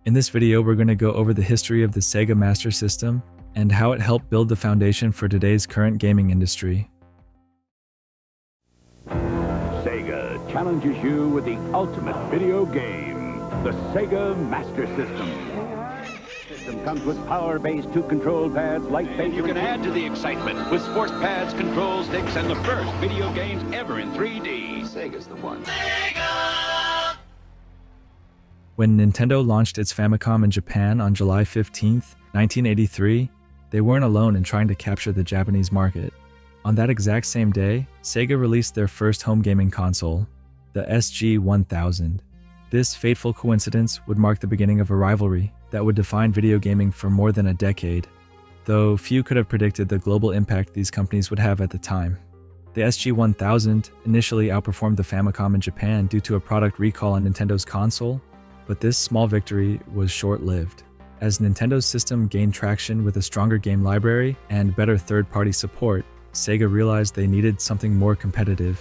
In this video, we're going to go over the history of the Sega Master System and how it helped build the foundation for today's current gaming industry. Sega challenges you with the ultimate video game, the Sega Master System. The system comes with power-based two-control pads, light-based... You can add to the excitement with sports pads, control sticks, and the first video games ever in 3D. Sega's the one. When Nintendo launched its Famicom in Japan on July 15, 1983, they weren't alone in trying to capture the Japanese market. On that exact same day, Sega released their first home gaming console, the SG-1000. This fateful coincidence would mark the beginning of a rivalry that would define video gaming for more than a decade, though few could have predicted the global impact these companies would have at the time. The SG-1000 initially outperformed the Famicom in Japan due to a product recall on Nintendo's console, but this small victory was short-lived. As Nintendo's system gained traction with a stronger game library and better third-party support, Sega realized they needed something more competitive.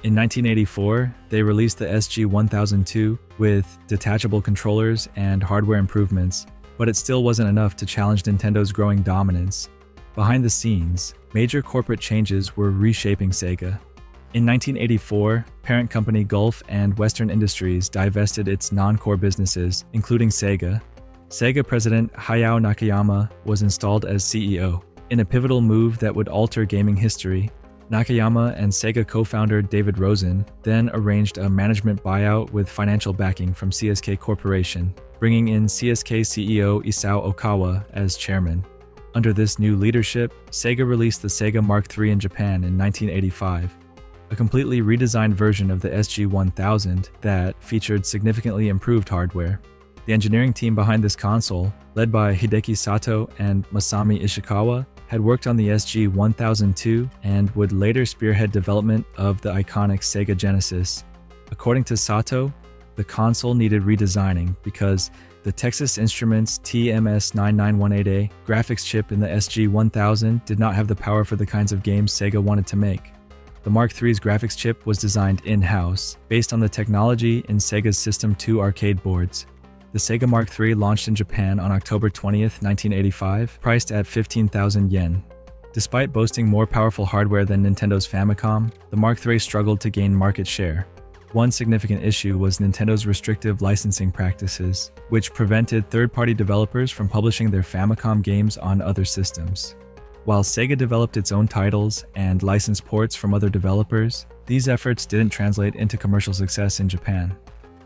In 1984, they released the SG-1002 with detachable controllers and hardware improvements, but it still wasn't enough to challenge Nintendo's growing dominance. Behind the scenes, major corporate changes were reshaping Sega. In 1984, parent company Gulf and Western Industries divested its non-core businesses, including Sega. Sega president Hayao Nakayama was installed as CEO. In a pivotal move that would alter gaming history, Nakayama and Sega co-founder David Rosen then arranged a management buyout with financial backing from CSK Corporation, bringing in CSK CEO Isao Okawa as chairman. Under this new leadership, Sega released the Sega Mark III in Japan in 1985. A completely redesigned version of the SG-1000 that featured significantly improved hardware. The engineering team behind this console, led by Hideki Sato and Masami Ishikawa, had worked on the SG-1002 and would later spearhead development of the iconic Sega Genesis. According to Sato, the console needed redesigning because the Texas Instruments TMS-9918A graphics chip in the SG-1000 did not have the power for the kinds of games Sega wanted to make. The Mark III's graphics chip was designed in-house, based on the technology in Sega's System 2 arcade boards. The Sega Mark III launched in Japan on October 20th, 1985, priced at 15,000 yen. Despite boasting more powerful hardware than Nintendo's Famicom, the Mark III struggled to gain market share. One significant issue was Nintendo's restrictive licensing practices, which prevented third-party developers from publishing their Famicom games on other systems. While Sega developed its own titles and licensed ports from other developers, these efforts didn't translate into commercial success in Japan.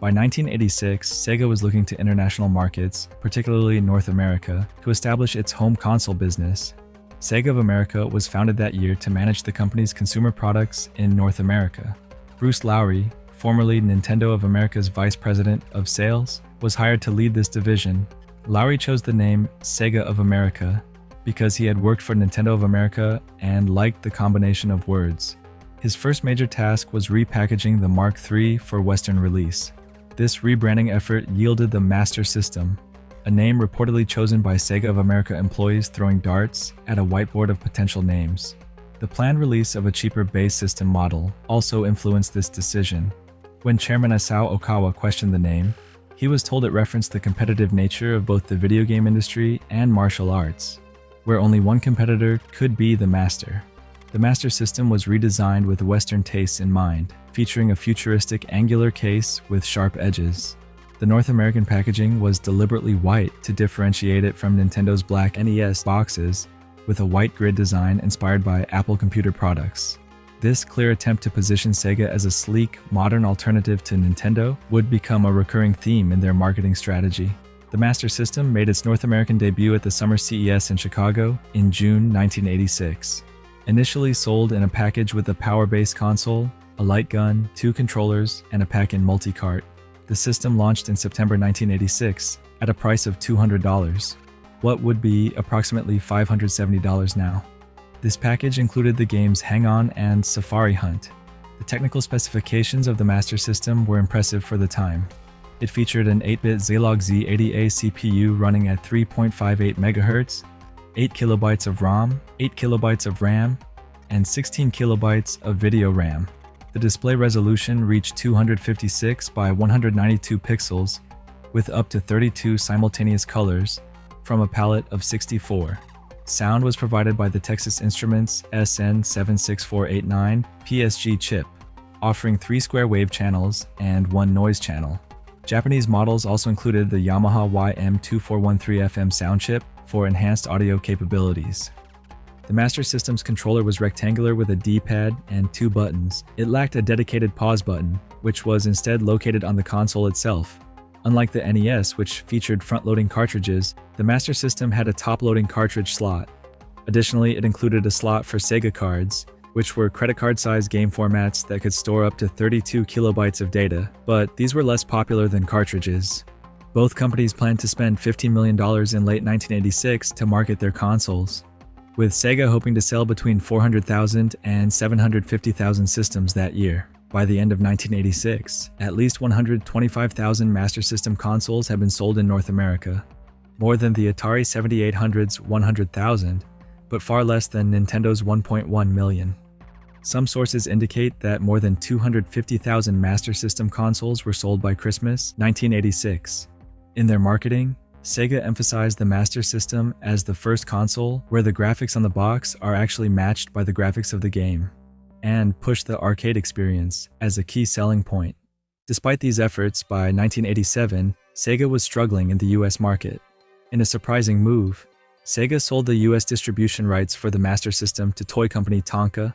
By 1986, Sega was looking to international markets, particularly North America, to establish its home console business. Sega of America was founded that year to manage the company's consumer products in North America. Bruce Lowry, formerly Nintendo of America's Vice President of Sales, was hired to lead this division. Lowry chose the name Sega of America because he had worked for Nintendo of America and liked the combination of words. His first major task was repackaging the Mark III for Western release. This rebranding effort yielded the Master System, a name reportedly chosen by Sega of America employees throwing darts at a whiteboard of potential names. The planned release of a cheaper base system model also influenced this decision. When Chairman Isao Okawa questioned the name, he was told it referenced the competitive nature of both the video game industry and martial arts, where only one competitor could be the master. The Master System was redesigned with Western tastes in mind, featuring a futuristic angular case with sharp edges. The North American packaging was deliberately white to differentiate it from Nintendo's black NES boxes, with a white grid design inspired by Apple computer products. This clear attempt to position Sega as a sleek, modern alternative to Nintendo would become a recurring theme in their marketing strategy. The Master System made its North American debut at the Summer CES in Chicago in June 1986. Initially sold in a package with a power-based console, a light gun, 2 controllers, and a pack-in multi-cart, the system launched in September 1986 at a price of $200, what would be approximately $570 now. This package included the games Hang On and Safari Hunt. The technical specifications of the Master System were impressive for the time. It featured an 8-bit Zilog Z80A CPU running at 3.58 MHz, 8 KB of ROM, 8 KB of RAM, and 16 KB of video RAM. The display resolution reached 256 by 192 pixels, with up to 32 simultaneous colors from a palette of 64. Sound was provided by the Texas Instruments SN76489 PSG chip, offering 3 square wave channels and 1 noise channel. Japanese models also included the Yamaha YM2413FM sound chip for enhanced audio capabilities. The Master System's controller was rectangular with a D-pad and 2 buttons. It lacked a dedicated pause button, which was instead located on the console itself. Unlike the NES, which featured front-loading cartridges, the Master System had a top-loading cartridge slot. Additionally, it included a slot for Sega cards, which were credit card-sized game formats that could store up to 32 kilobytes of data, but these were less popular than cartridges. Both companies planned to spend $15 million in late 1986 to market their consoles, with Sega hoping to sell between 400,000 and 750,000 systems that year. By the end of 1986, at least 125,000 Master System consoles had been sold in North America, more than the Atari 7800's 100,000, but far less than Nintendo's 1.1 million. Some sources indicate that more than 250,000 Master System consoles were sold by Christmas 1986. In their marketing, Sega emphasized the Master System as the first console where the graphics on the box are actually matched by the graphics of the game, and pushed the arcade experience as a key selling point. Despite these efforts, by 1987, Sega was struggling in the US market. In a surprising move, Sega sold the US distribution rights for the Master System to toy company Tonka,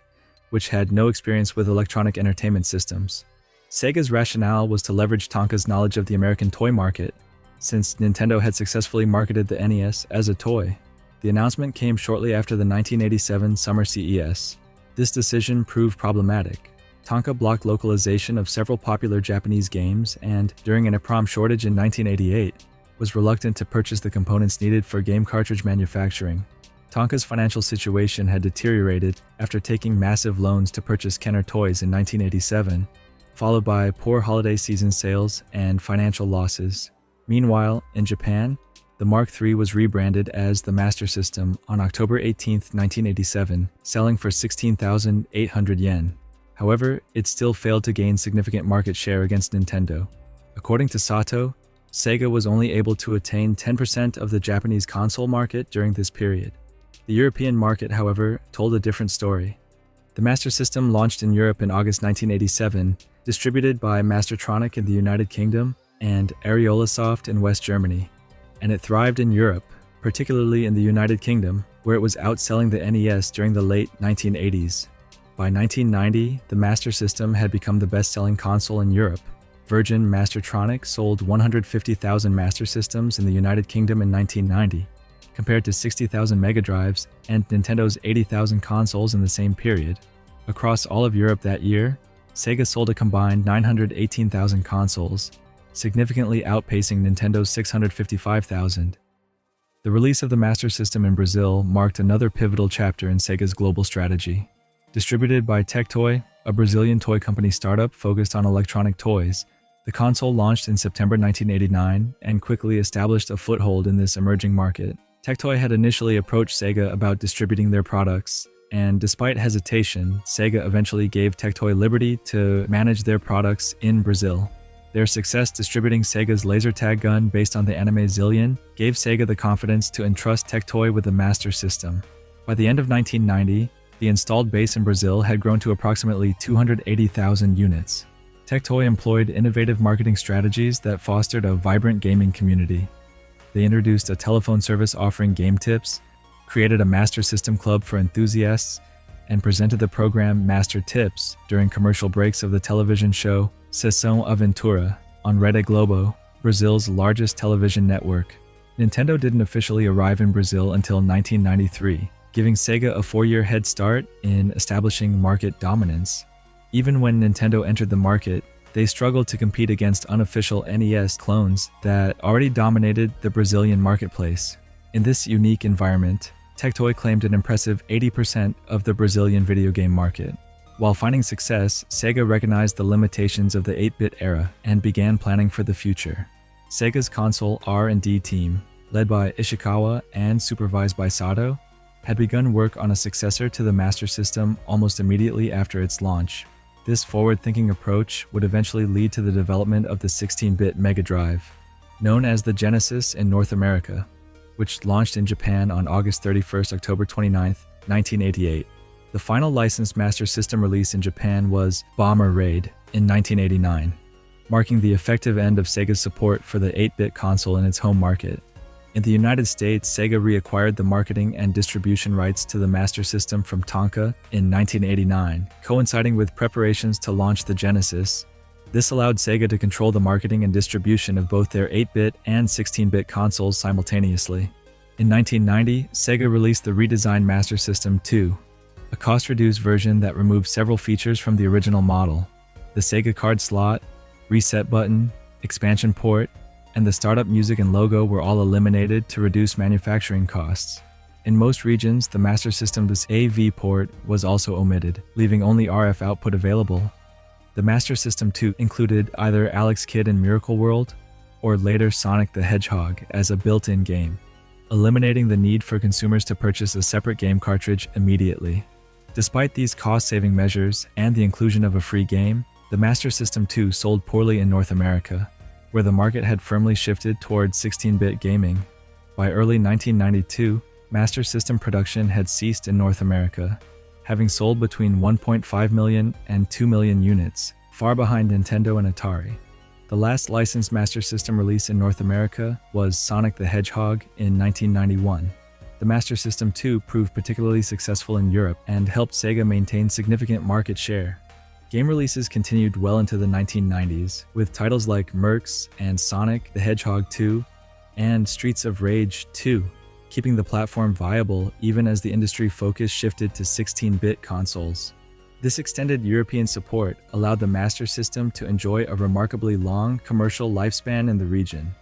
which had no experience with electronic entertainment systems. Sega's rationale was to leverage Tonka's knowledge of the American toy market, since Nintendo had successfully marketed the NES as a toy. The announcement came shortly after the 1987 Summer CES. This decision proved problematic. Tonka blocked localization of several popular Japanese games and, during an EEPROM shortage in 1988, was reluctant to purchase the components needed for game cartridge manufacturing. Tonka's financial situation had deteriorated after taking massive loans to purchase Kenner toys in 1987, followed by poor holiday season sales and financial losses. Meanwhile, in Japan, the Mark III was rebranded as the Master System on October 18, 1987, selling for 16,800 yen. However, it still failed to gain significant market share against Nintendo. According to Sato, Sega was only able to attain 10% of the Japanese console market during this period. The European market, however, told a different story. The Master System launched in Europe in August 1987, distributed by Mastertronic in the United Kingdom and Areolasoft in West Germany, and it thrived in Europe, particularly in the United Kingdom, where it was outselling the NES during the late 1980s. By 1990, the Master System had become the best-selling console in Europe. Virgin Mastertronic sold 150,000 Master Systems in the United Kingdom in 1990, compared to 60,000 Mega Drives and Nintendo's 80,000 consoles in the same period. Across all of Europe that year, Sega sold a combined 918,000 consoles, significantly outpacing Nintendo's 655,000. The release of the Master System in Brazil marked another pivotal chapter in Sega's global strategy. Distributed by Tectoy, a Brazilian toy company startup focused on electronic toys, the console launched in September 1989 and quickly established a foothold in this emerging market. Tectoy had initially approached Sega about distributing their products, and despite hesitation, Sega eventually gave Tectoy liberty to manage their products in Brazil. Their success distributing Sega's laser tag gun based on the anime Zillion gave Sega the confidence to entrust Tectoy with the Master System. By the end of 1990, the installed base in Brazil had grown to approximately 280,000 units. Tectoy employed innovative marketing strategies that fostered a vibrant gaming community. They introduced a telephone service offering game tips, created a Master System club for enthusiasts, and presented the program Master Tips during commercial breaks of the television show Sessão Aventura on Rede Globo, Brazil's largest television network. Nintendo didn't officially arrive in Brazil until 1993, giving Sega a 4-year head start in establishing market dominance. Even when Nintendo entered the market, they struggled to compete against unofficial NES clones that already dominated the Brazilian marketplace. In this unique environment, Tectoy claimed an impressive 80% of the Brazilian video game market. While finding success, Sega recognized the limitations of the 8-bit era and began planning for the future. Sega's console R&D team, led by Ishikawa and supervised by Sato, had begun work on a successor to the Master System almost immediately after its launch. This forward-thinking approach would eventually lead to the development of the 16-bit Mega Drive. known as the Genesis in North America, which launched in Japan on August 31st, October 29th, 1988. The final licensed Master System release in Japan was Bomber Raid in 1989, marking the effective end of Sega's support for the 8-bit console in its home market. In the United States, Sega reacquired the marketing and distribution rights to the Master System from Tonka in 1989, coinciding with preparations to launch the Genesis. This allowed Sega to control the marketing and distribution of both their 8-bit and 16-bit consoles simultaneously. In 1990, Sega released the redesigned Master System 2, a cost-reduced version that removed several features from the original model. The Sega card slot, reset button, expansion port, and the startup music and logo were all eliminated to reduce manufacturing costs. In most regions, the Master System's AV port was also omitted, leaving only RF output available. The Master System 2 included either Alex Kidd in Miracle World or later Sonic the Hedgehog as a built-in game, eliminating the need for consumers to purchase a separate game cartridge immediately. Despite these cost-saving measures and the inclusion of a free game, the Master System 2 sold poorly in North America, where the market had firmly shifted towards 16-bit gaming. By early 1992, Master System production had ceased in North America, having sold between 1.5 million and 2 million units, far behind Nintendo and Atari. The last licensed Master System release in North America was Sonic the Hedgehog in 1991. The Master System 2 proved particularly successful in Europe and helped Sega maintain significant market share. Game releases continued well into the 1990s, with titles like Mercs and Sonic the Hedgehog 2 and Streets of Rage 2, keeping the platform viable even as the industry focus shifted to 16-bit consoles. This extended European support allowed the Master System to enjoy a remarkably long commercial lifespan in the region.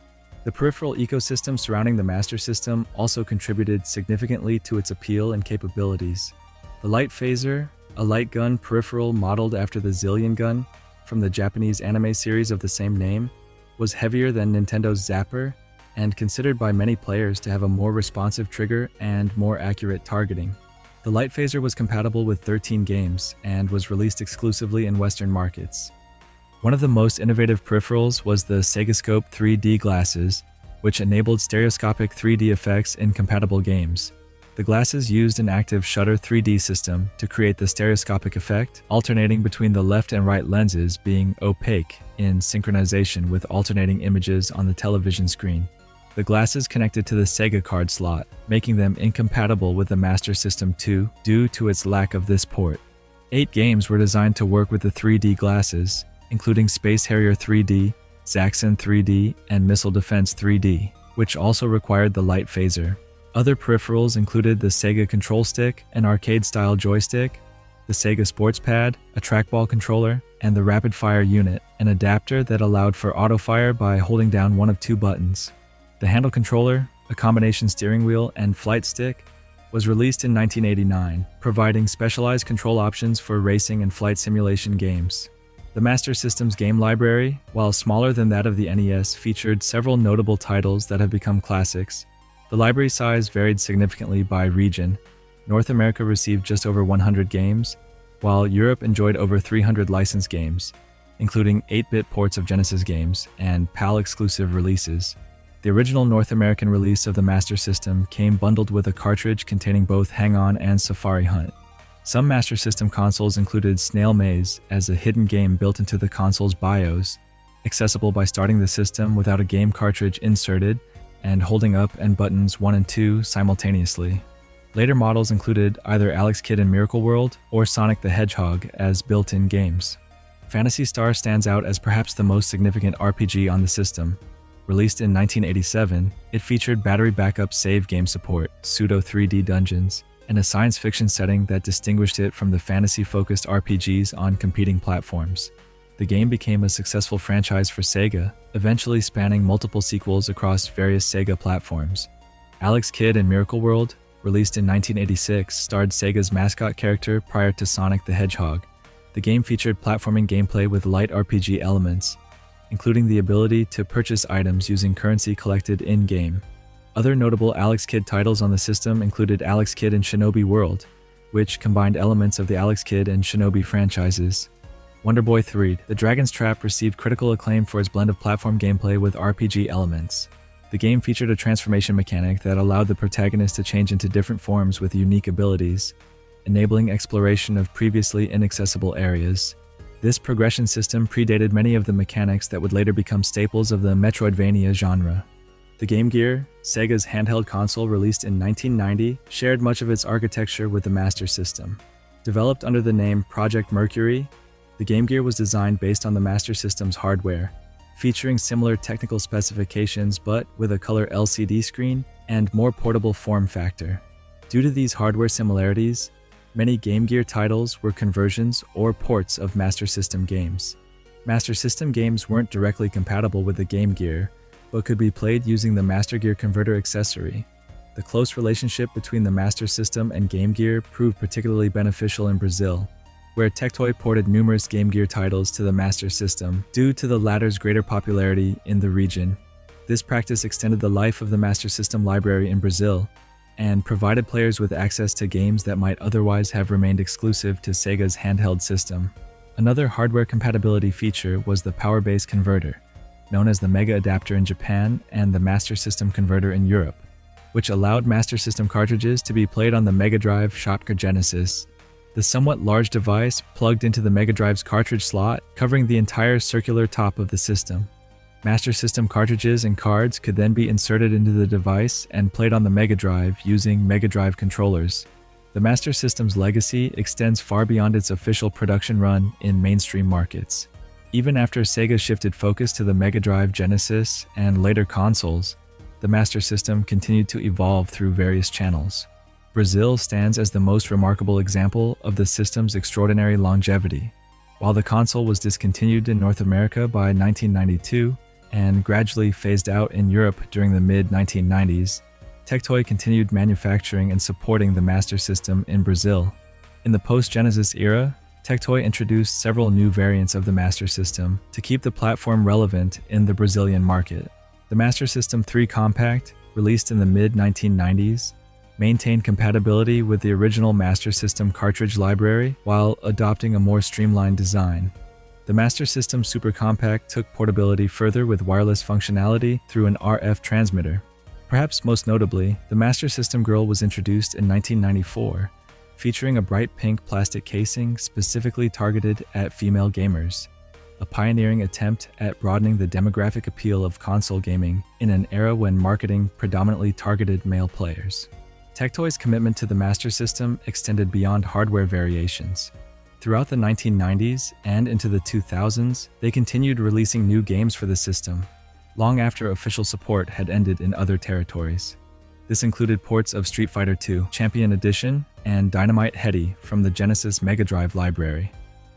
The peripheral ecosystem surrounding the Master System also contributed significantly to its appeal and capabilities. The Light Phaser, a light gun peripheral modeled after the Zillion gun from the Japanese anime series of the same name, was heavier than Nintendo's Zapper and considered by many players to have a more responsive trigger and more accurate targeting. The Light Phaser was compatible with 13 games and was released exclusively in Western markets. One of the most innovative peripherals was the SegaScope 3D glasses, which enabled stereoscopic 3D effects in compatible games. The glasses used an active shutter 3D system to create the stereoscopic effect, alternating between the left and right lenses being opaque in synchronization with alternating images on the television screen. The glasses connected to the Sega card slot, making them incompatible with the Master System 2 due to its lack of this port. 8 games were designed to work with the 3D glasses, including Space Harrier 3D, Zaxxon 3D, and Missile Defense 3D, which also required the Light Phaser. Other peripherals included the Sega Control Stick, an arcade-style joystick, the Sega Sports Pad, a trackball controller, and the Rapid Fire Unit, an adapter that allowed for auto-fire by holding down one of 2 buttons. The handle controller, a combination steering wheel, and flight stick, was released in 1989, providing specialized control options for racing and flight simulation games. The Master System's game library, while smaller than that of the NES, featured several notable titles that have become classics. The library size varied significantly by region. North America received just over 100 games, while Europe enjoyed over 300 licensed games, including 8-bit ports of Genesis games and PAL-exclusive releases. The original North American release of the Master System came bundled with a cartridge containing both Hang-On and Safari Hunt. Some Master System consoles included Snail Maze as a hidden game built into the console's BIOS, accessible by starting the system without a game cartridge inserted and holding up and buttons 1 and 2 simultaneously. Later models included either Alex Kidd in Miracle World or Sonic the Hedgehog as built-in games. Phantasy Star stands out as perhaps the most significant RPG on the system. Released in 1987, it featured battery backup save game support, pseudo 3D dungeons, and a science fiction setting that distinguished it from the fantasy-focused RPGs on competing platforms. The game became a successful franchise for Sega, eventually spanning multiple sequels across various Sega platforms. Alex Kidd in Miracle World, released in 1986, starred Sega's mascot character prior to Sonic the Hedgehog. The game featured platforming gameplay with light RPG elements, including the ability to purchase items using currency collected in-game. Other notable Alex Kidd titles on the system included Alex Kidd in Shinobi World, which combined elements of the Alex Kidd and Shinobi franchises. Wonder Boy 3: The Dragon's Trap received critical acclaim for its blend of platform gameplay with RPG elements. The game featured a transformation mechanic that allowed the protagonist to change into different forms with unique abilities, enabling exploration of previously inaccessible areas. This progression system predated many of the mechanics that would later become staples of the Metroidvania genre. The Game Gear, Sega's handheld console released in 1990, shared much of its architecture with the Master System. Developed under the name Project Mercury, the Game Gear was designed based on the Master System's hardware, featuring similar technical specifications but with a color LCD screen and more portable form factor. Due to these hardware similarities, many Game Gear titles were conversions or ports of Master System games. Master System games weren't directly compatible with the Game Gear, but could be played using the Master Gear Converter accessory. The close relationship between the Master System and Game Gear proved particularly beneficial in Brazil, where Tectoy ported numerous Game Gear titles to the Master System due to the latter's greater popularity in the region. This practice extended the life of the Master System library in Brazil and provided players with access to games that might otherwise have remained exclusive to Sega's handheld system. Another hardware compatibility feature was the Power Base Converter, known as the Mega Adapter in Japan and the Master System Converter in Europe, which allowed Master System cartridges to be played on the Mega Drive Shotgun Genesis. The somewhat large device plugged into the Mega Drive's cartridge slot, covering the entire circular top of the system. Master System cartridges and cards could then be inserted into the device and played on the Mega Drive using Mega Drive controllers. The Master System's legacy extends far beyond its official production run in mainstream markets. Even after Sega shifted focus to the Mega Drive Genesis and later consoles, the Master System continued to evolve through various channels. Brazil stands as the most remarkable example of the system's extraordinary longevity. While the console was discontinued in North America by 1992 and gradually phased out in Europe during the mid-1990s, Tectoy continued manufacturing and supporting the Master System in Brazil. In the post-Genesis era, Tectoy introduced several new variants of the Master System to keep the platform relevant in the Brazilian market. The Master System 3 Compact, released in the mid-1990s, maintained compatibility with the original Master System cartridge library while adopting a more streamlined design. The Master System Super Compact took portability further with wireless functionality through an RF transmitter. Perhaps most notably, the Master System Girl was introduced in 1994, featuring a bright pink plastic casing specifically targeted at female gamers, a pioneering attempt at broadening the demographic appeal of console gaming in an era when marketing predominantly targeted male players. Tectoy's commitment to the Master System extended beyond hardware variations. Throughout the 1990s and into the 2000s, they continued releasing new games for the system, long after official support had ended in other territories. This included ports of Street Fighter II Champion Edition and Dynamite Headdy from the Genesis Mega Drive library.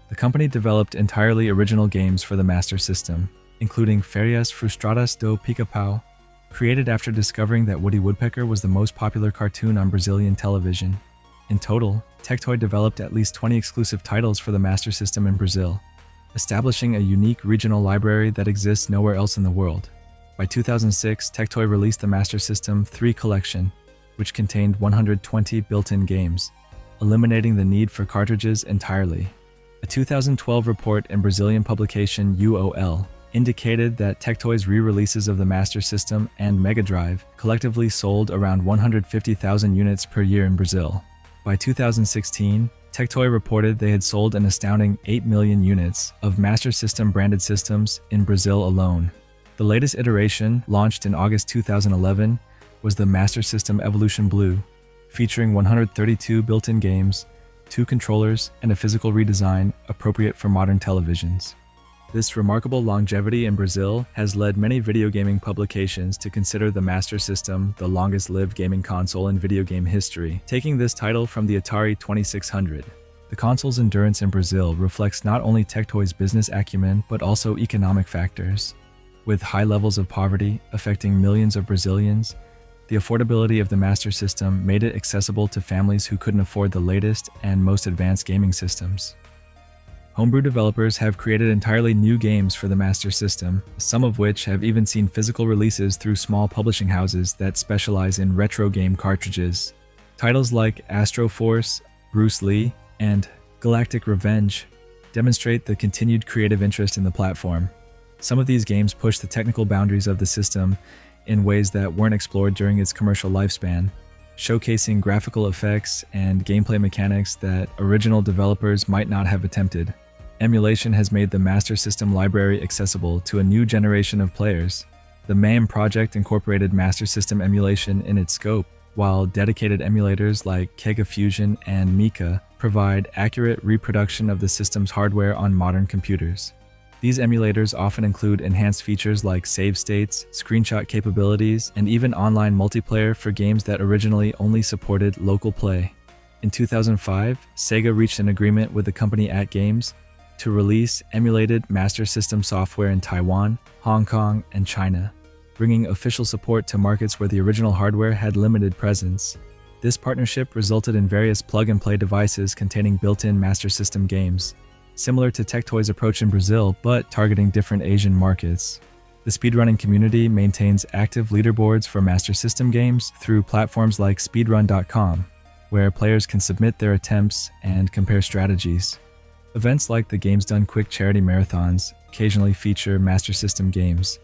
The company developed entirely original games for the Master System, including Férias Frustradas do Pica-Pau, created after discovering that Woody Woodpecker was the most popular cartoon on Brazilian television. In total, Tectoy developed at least 20 exclusive titles for the Master System in Brazil, establishing a unique regional library that exists nowhere else in the world. By 2006, Tectoy released the Master System 3 Collection, which contained 120 built-in games, eliminating the need for cartridges entirely. A 2012 report in Brazilian publication UOL indicated that Tectoy's re-releases of the Master System and Mega Drive collectively sold around 150,000 units per year in Brazil. By 2016, Tectoy reported they had sold an astounding 8 million units of Master System branded systems in Brazil alone. The latest iteration, launched in August 2011, was the Master System Evolution Blue, featuring 132 built-in games, 2 controllers, and a physical redesign appropriate for modern televisions. This remarkable longevity in Brazil has led many video gaming publications to consider the Master System the longest-lived gaming console in video game history, taking this title from the Atari 2600. The console's endurance in Brazil reflects not only Tectoy's business acumen but also economic factors. With high levels of poverty affecting millions of Brazilians, the affordability of the Master System made it accessible to families who couldn't afford the latest and most advanced gaming systems. Homebrew developers have created entirely new games for the Master System, some of which have even seen physical releases through small publishing houses that specialize in retro game cartridges. Titles like Astro Force, Bruce Lee, and Galactic Revenge demonstrate the continued creative interest in the platform. Some of these games push the technical boundaries of the system in ways that weren't explored during its commercial lifespan, showcasing graphical effects and gameplay mechanics that original developers might not have attempted. Emulation has made the Master System library accessible to a new generation of players. The MAME project incorporated Master System emulation in its scope, while dedicated emulators like Kega Fusion and Mika provide accurate reproduction of the system's hardware on modern computers. These emulators often include enhanced features like save states, screenshot capabilities, and even online multiplayer for games that originally only supported local play. In 2005, Sega reached an agreement with the company At Games to release emulated Master System software in Taiwan, Hong Kong, and China, bringing official support to markets where the original hardware had limited presence. This partnership resulted in various plug-and-play devices containing built-in Master System games, similar to Tectoy's approach in Brazil, but targeting different Asian markets. The speedrunning community maintains active leaderboards for Master System games through platforms like speedrun.com, where players can submit their attempts and compare strategies. Events like the Games Done Quick charity marathons occasionally feature Master System games,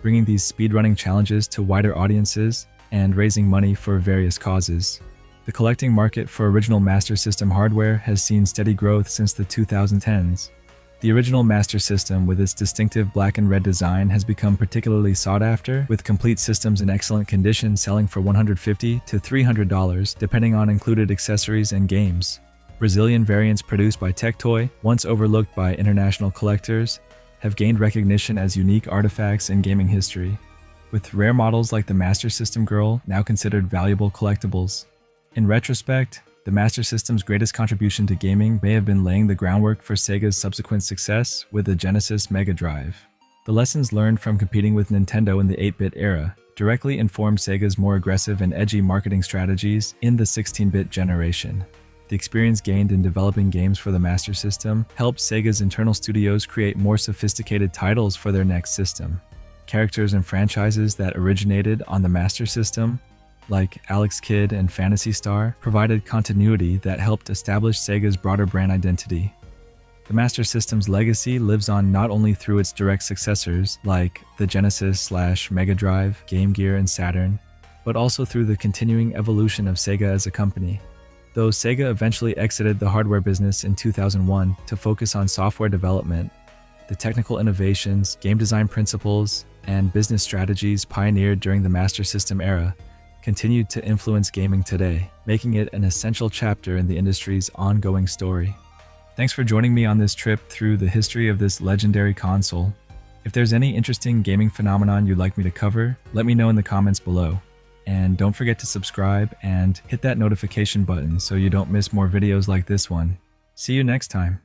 bringing these speedrunning challenges to wider audiences and raising money for various causes. The collecting market for original Master System hardware has seen steady growth since the 2010s. The original Master System, with its distinctive black and red design, has become particularly sought after, with complete systems in excellent condition selling for $150 to $300 depending on included accessories and games. Brazilian variants produced by Tectoy, once overlooked by international collectors, have gained recognition as unique artifacts in gaming history, with rare models like the Master System Girl now considered valuable collectibles. In retrospect, the Master System's greatest contribution to gaming may have been laying the groundwork for Sega's subsequent success with the Genesis Mega Drive. The lessons learned from competing with Nintendo in the 8-bit era directly informed Sega's more aggressive and edgy marketing strategies in the 16-bit generation. The experience gained in developing games for the Master System helped Sega's internal studios create more sophisticated titles for their next system. Characters and franchises that originated on the Master System, like Alex Kidd and Phantasy Star, provided continuity that helped establish Sega's broader brand identity. The Master System's legacy lives on not only through its direct successors, like the Genesis/Mega Drive, Game Gear, and Saturn, but also through the continuing evolution of Sega as a company. Though Sega eventually exited the hardware business in 2001 to focus on software development, the technical innovations, game design principles, and business strategies pioneered during the Master System era continued to influence gaming today, making it an essential chapter in the industry's ongoing story. Thanks for joining me on this trip through the history of this legendary console. If there's any interesting gaming phenomenon you'd like me to cover, let me know in the comments below. And don't forget to subscribe and hit that notification button so you don't miss more videos like this one. See you next time.